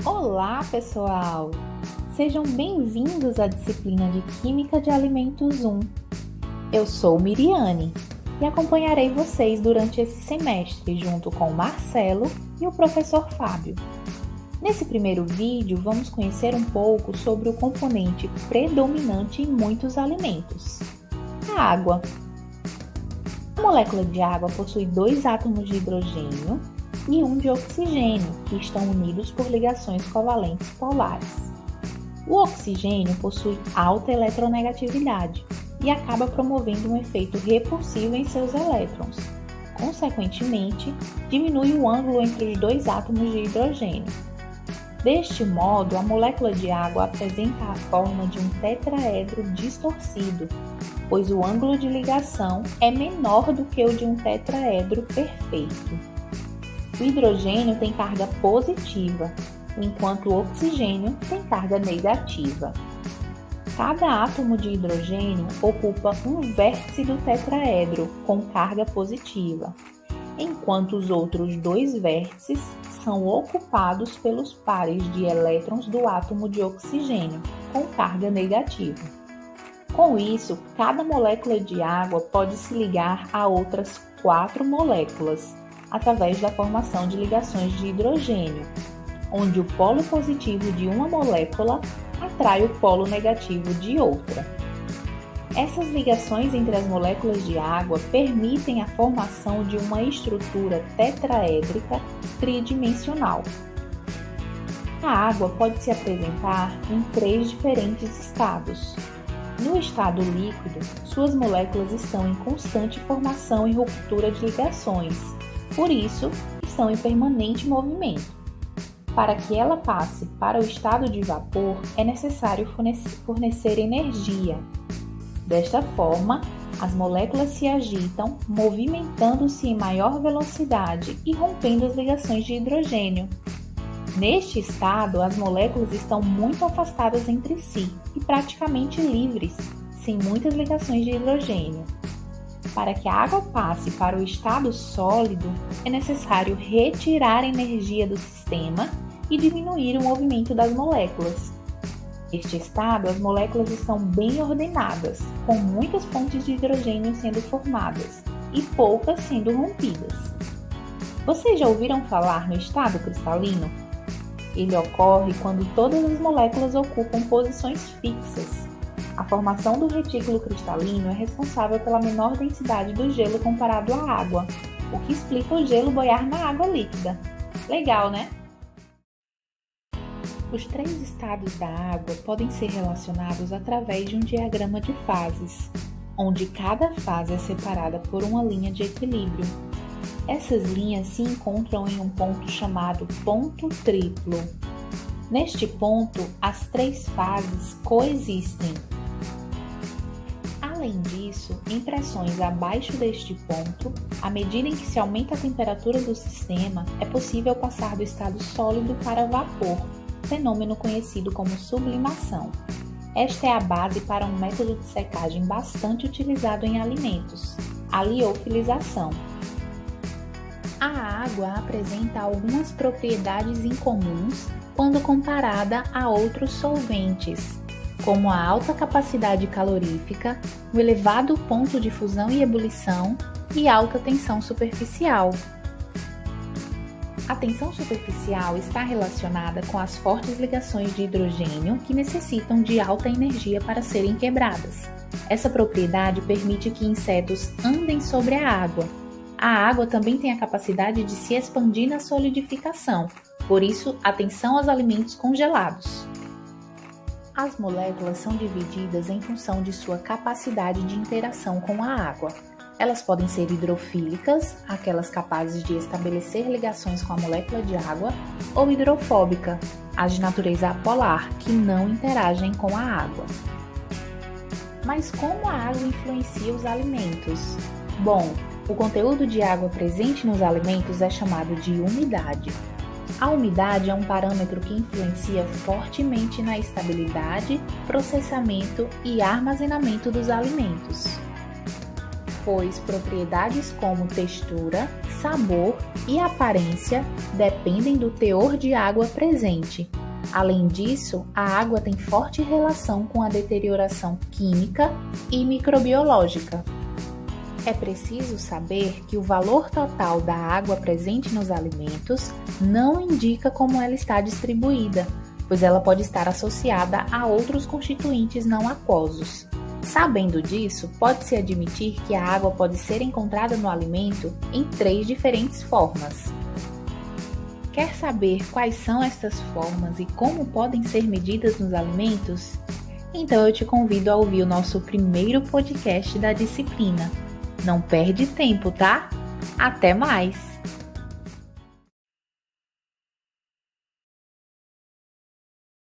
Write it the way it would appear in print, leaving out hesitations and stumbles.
Olá, pessoal! Sejam bem-vindos à disciplina de Química de Alimentos 1. Eu sou Miriane e acompanharei vocês durante esse semestre junto com o Marcelo e o professor Fábio. Nesse primeiro vídeo, vamos conhecer um pouco sobre o componente predominante em muitos alimentos, a água. A molécula de água possui 2 átomos de hidrogênio e um de oxigênio, que estão unidos por ligações covalentes polares. O oxigênio possui alta eletronegatividade e acaba promovendo um efeito repulsivo em seus elétrons. Consequentemente, diminui o ângulo entre os 2 átomos de hidrogênio. Deste modo, a molécula de água apresenta a forma de um tetraedro distorcido, pois o ângulo de ligação é menor do que o de um tetraedro perfeito. O hidrogênio tem carga positiva, enquanto o oxigênio tem carga negativa. Cada átomo de hidrogênio ocupa um vértice do tetraedro com carga positiva, enquanto os outros 2 vértices são ocupados pelos pares de elétrons do átomo de oxigênio com carga negativa. Com isso, cada molécula de água pode se ligar a outras 4 moléculas, através da formação de ligações de hidrogênio, onde o polo positivo de uma molécula atrai o polo negativo de outra. Essas ligações entre as moléculas de água permitem a formação de uma estrutura tetraédrica tridimensional. A água pode se apresentar em 3 diferentes estados. No estado líquido, suas moléculas estão em constante formação e ruptura de ligações. Por isso, estão em permanente movimento. Para que ela passe para o estado de vapor, é necessário fornecer energia. Desta forma, as moléculas se agitam, movimentando-se em maior velocidade e rompendo as ligações de hidrogênio. Neste estado, as moléculas estão muito afastadas entre si e praticamente livres, sem muitas ligações de hidrogênio. Para que a água passe para o estado sólido, é necessário retirar a energia do sistema e diminuir o movimento das moléculas. Neste estado, as moléculas estão bem ordenadas, com muitas pontes de hidrogênio sendo formadas e poucas sendo rompidas. Vocês já ouviram falar no estado cristalino? Ele ocorre quando todas as moléculas ocupam posições fixas. A formação do retículo cristalino é responsável pela menor densidade do gelo comparado à água, o que explica o gelo boiar na água líquida. Legal, né? Os 3 estados da água podem ser relacionados através de um diagrama de fases, onde cada fase é separada por uma linha de equilíbrio. Essas linhas se encontram em um ponto chamado ponto triplo. Neste ponto, as 3 fases coexistem. Além disso, em pressões abaixo deste ponto, à medida em que se aumenta a temperatura do sistema, é possível passar do estado sólido para vapor, fenômeno conhecido como sublimação. Esta é a base para um método de secagem bastante utilizado em alimentos, a liofilização. A água apresenta algumas propriedades incomuns quando comparada a outros solventes, como a alta capacidade calorífica, o elevado ponto de fusão e ebulição e alta tensão superficial. A tensão superficial está relacionada com as fortes ligações de hidrogênio que necessitam de alta energia para serem quebradas. Essa propriedade permite que insetos andem sobre a água. A água também tem a capacidade de se expandir na solidificação, por isso, atenção aos alimentos congelados. As moléculas são divididas em função de sua capacidade de interação com a água. Elas podem ser hidrofílicas, aquelas capazes de estabelecer ligações com a molécula de água, ou hidrofóbica, as de natureza apolar, que não interagem com a água. Mas como a água influencia os alimentos? Bom, o conteúdo de água presente nos alimentos é chamado de umidade. A umidade é um parâmetro que influencia fortemente na estabilidade, processamento e armazenamento dos alimentos. pois propriedades como textura, sabor e aparência dependem do teor de água presente. Além disso, a água tem forte relação com a deterioração química e microbiológica. É preciso saber que o valor total da água presente nos alimentos não indica como ela está distribuída, pois ela pode estar associada a outros constituintes não aquosos. Sabendo disso, pode-se admitir que a água pode ser encontrada no alimento em 3 diferentes formas. Quer saber quais são estas formas e como podem ser medidas nos alimentos? Então eu te convido a ouvir o nosso primeiro podcast da disciplina. Não perde tempo, tá? Até mais!